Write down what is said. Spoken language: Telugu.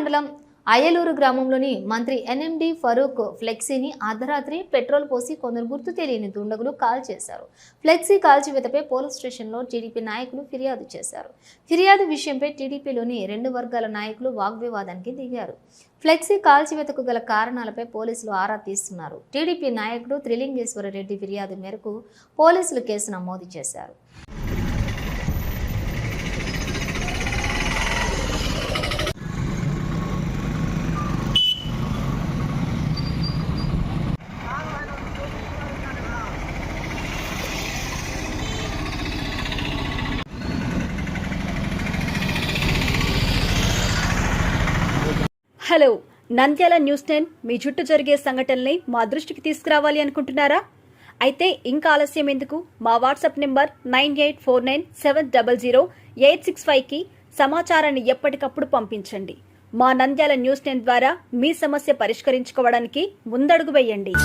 మండలం అయ్యలూరు గ్రామంలోని మంత్రి ఎన్ఎండి ఫరూక్ ఫ్లెక్సీని అర్ధరాత్రి పెట్రోల్ పోసి కొందరు గుర్తు తెలియని దుండగులు కాల్ చేశారు. ఫ్లెక్సీ కాల్చివేతపై పోలీస్ స్టేషన్లో టీడీపీ నాయకులు ఫిర్యాదు చేశారు. ఫిర్యాదు విషయంపై టీడీపీలోని 2 వర్గాల నాయకులు వాగ్వివాదానికి దిగారు. ఫ్లెక్సీ కాల్చివేతకు గల కారణాలపై పోలీసులు ఆరా తీస్తున్నారు. టీడీపీ నాయకుడు త్రిలింగేశ్వర రెడ్డి ఫిర్యాదు మేరకు పోలీసులు కేసు నమోదు చేశారు. హలో, నంద్యాల న్యూస్ 10 మీ చుట్టూ జరిగే సంఘటనల్ని మా దృష్టికి తీసుకురావాలి అనుకుంటున్నారా? అయితే ఇంకా ఆలస్యం ఎందుకు? మా వాట్సాప్ నెంబర్ 9849700865కి సమాచారాన్ని ఎప్పటికప్పుడు పంపించండి. మా నంద్యాల న్యూస్ 10 ద్వారా మీ సమస్య పరిష్కరించుకోవడానికి ముందడుగు వేయండి.